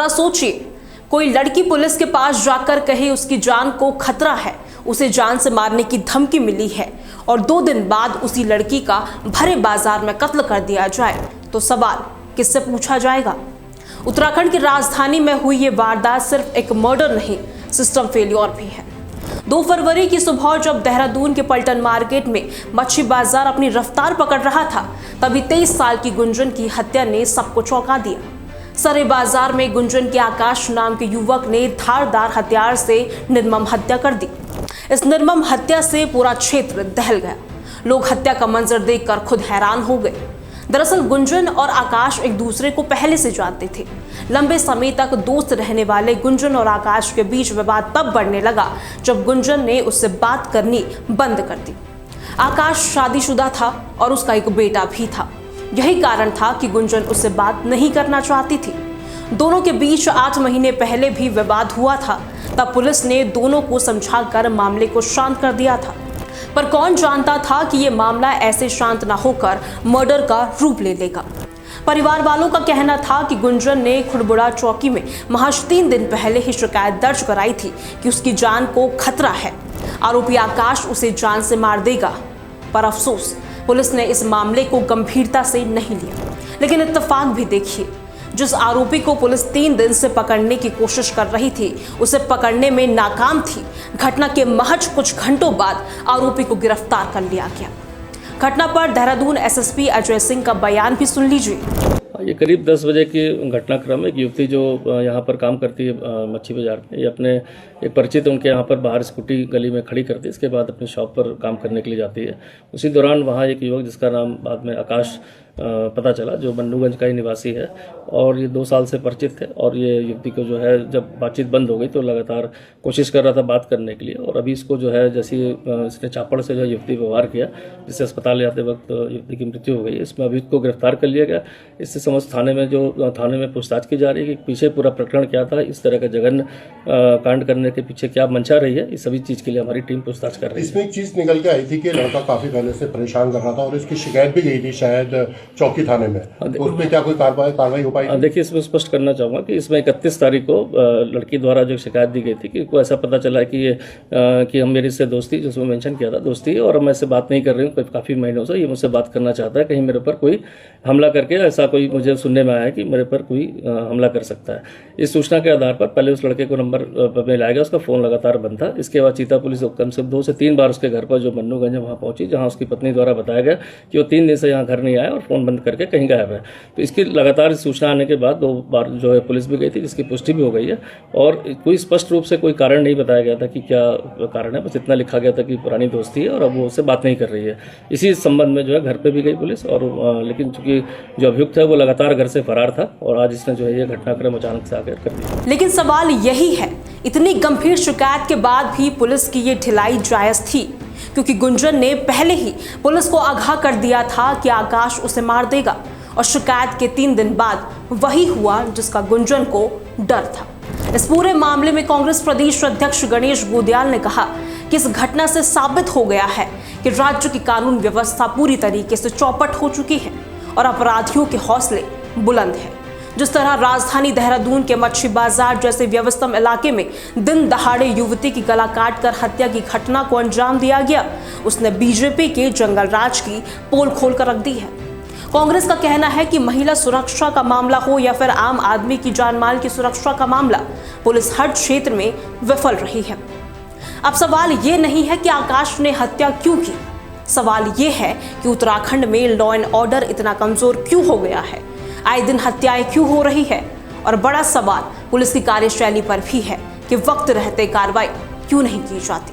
जरा सोचिए, कोई लड़की पुलिस के पास जाकर कहे उसकी जान को खतरा है, उसे जान से मारने की धमकी मिली है और 2 दिन बाद उसी लड़की का भरे बाजार में कत्ल कर दिया जाए, तो सवाल किससे पूछा जाएगा? उत्तराखंड की राजधानी में हुई ये वारदात सिर्फ एक मर्डर नहीं, सिस्टम फेल्योर भी है। 2 फरवरी की सुबह जब देहरादून के पलटन मार्केट में मच्छी बाजार अपनी रफ्तार पकड़ रहा था, तभी 23 साल की गुंजन की हत्या ने सबको चौंका दिया। सरे बाजार में गुंजन के आकाश नाम के युवक ने धारदार हथियार से निर्मम हत्या कर दी। इस निर्मम हत्या से पूरा क्षेत्र दहल गया। लोग हत्या का मंजर देखकर खुद हैरान हो गए। दरअसल गुंजन और आकाश एक दूसरे को पहले से जानते थे। लंबे समय तक दोस्त रहने वाले गुंजन और आकाश के बीच विवाद तब बढ़ने लगा जब गुंजन ने उससे बात करनी बंद कर दी। आकाश शादीशुदा था और उसका एक बेटा भी था। यही कारण था कि गुंजन उससे बात नहीं करना चाहती थी। दोनों के बीच 8 महीने पहले भी विवाद हुआ था। तब पुलिस ने दोनों को समझाकर मामले को शांत कर दिया था, पर कौन जानता था कि ये मामला ऐसे शांत न होकर मर्डर का रूप ले लेगा। परिवार वालों का कहना था कि गुंजन ने खुड़बुड़ा चौकी में महज 3 दिन पहले ही शिकायत दर्ज कराई थी कि उसकी जान को खतरा है। आरोपी आकाश उसे जान से मार देगा, पर अफसोस पुलिस ने इस मामले को गंभीरता से नहीं लिया। लेकिन इत्तेफाक भी देखिए, जिस आरोपी को पुलिस 3 दिन से पकड़ने की कोशिश कर रही थी, उसे पकड़ने में नाकाम थी। घटना के महज कुछ घंटों बाद आरोपी को गिरफ्तार कर लिया गया। घटना पर देहरादून एसएसपी अजय सिंह का बयान भी सुन लीजिए। ये करीब 10 बजे की घटनाक्रम है। एक युवती जो यहाँ पर काम करती है मच्छी बाजार में, ये अपने एक परिचित उनके यहाँ पर बाहर स्कूटी गली में खड़ी करती है। इसके बाद अपनी शॉप पर काम करने के लिए जाती है। उसी दौरान वहाँ एक युवक जिसका नाम बाद में आकाश पता चला, जो बन्नूगंज का ही निवासी है और ये 2 साल से परिचित थे। और ये युवती को जो है जब बातचीत बंद हो गई तो लगातार कोशिश कर रहा था बात करने के लिए। और अभी इसको जो है जैसे इसने चापड़ से जो युवती व्यवहार किया, जिससे अस्पताल जाते वक्त युवती की मृत्यु हो गई। इसमें अभी इसको गिरफ्तार कर लिया गया। इससे समस्त थाने में पूछताछ की जा रही है कि पीछे पूरा प्रकरण क्या था, इस तरह का जघन्य कांड करने के पीछे क्या मंशा रही है। इस सभी चीज़ के लिए हमारी टीम पूछताछ कर रही है। इसमें एक चीज़ निकल के आई थी कि लड़का काफ़ी पहले से परेशान कर रहा था और इसकी शिकायत भी गई थी शायद चौकी थाने में। तो उस पर क्या कोई कार्रवाई हो पाई? देखिए, इसमें स्पष्ट करना चाहूँगा कि इसमें 31 तारीख को लड़की द्वारा जो शिकायत दी गई थी कि को ऐसा पता चला कि हम मेरी से दोस्ती, जिसमें मेंशन किया था दोस्ती, और मैं इससे बात नहीं कर रही हूँ काफ़ी महीनों से, ये मुझसे बात करना चाहता है, कहीं मेरे पर कोई हमला करके, ऐसा कोई मुझे सुनने में आया कि मेरे पर कोई हमला कर सकता है। इस सूचना के आधार पर पहले उस लड़के को नंबर में लाया गया। उसका फ़ोन लगातार बंद था। इसके बाद चीता पुलिस कम से 2 से 3 बार उसके घर पर जो बन्नूगंज वहाँ पहुंची, जहाँ उसकी पत्नी द्वारा बताया गया कि वो 3 दिन से यहाँ घर नहीं आया और फ़ोन बंद करके कहीं गायब है। तो इसकी लगातार सूचना आने के बाद 2 बार जो है पुलिस भी गई थी, जिसकी पुष्टि भी हो गई है। और कोई स्पष्ट रूप से कोई कारण नहीं बताया गया था कि क्या कारण है, बस इतना लिखा गया था कि पुरानी दोस्ती है और अब वो उससे बात नहीं कर रही है। इसी संबंध में जो है घर पे भी गई पुलिस, और लेकिन चूंकि जो अभियुक्त है वो लगातार घर से फरार था और आज इसने जो है ये घटनाक्रम अचानक से आकर कर दिया। लेकिन सवाल यही है, इतनी गंभीर शिकायत के बाद भी पुलिस की ये ढिलाई जायज थी, क्योंकि गुंजन ने पहले ही पुलिस को आगाह कर दिया था कि आकाश उसे मार देगा। और शिकायत के 3 दिन बाद वही हुआ जिसका गुंजन को डर था। इस पूरे मामले में कांग्रेस प्रदेश अध्यक्ष गणेश गोदियाल ने कहा कि इस घटना से साबित हो गया है कि राज्य की कानून व्यवस्था पूरी तरीके से चौपट हो चुकी है और अपराधियों के हौसले बुलंद हैं। जिस तरह राजधानी देहरादून के मच्छी बाजार जैसे व्यवस्थित इलाके में दिन दहाड़े युवती की गला काटकर हत्या की घटना को अंजाम दिया गया, उसने बीजेपी के जंगल राज की पोल खोल कर रख दी है। कांग्रेस का कहना है कि महिला सुरक्षा का मामला हो या फिर आम आदमी की जान माल की सुरक्षा का मामला, पुलिस हर क्षेत्र में विफल रही है। अब सवाल ये नहीं है कि आकाश ने हत्या क्यों की, सवाल ये है कि उत्तराखंड में लॉ एंड ऑर्डर इतना कमजोर क्यों हो गया है, आए दिन हत्याएं क्यों हो रही है, और बड़ा सवाल पुलिस की कार्यशैली पर भी है कि वक्त रहते कार्रवाई क्यों नहीं की जाती।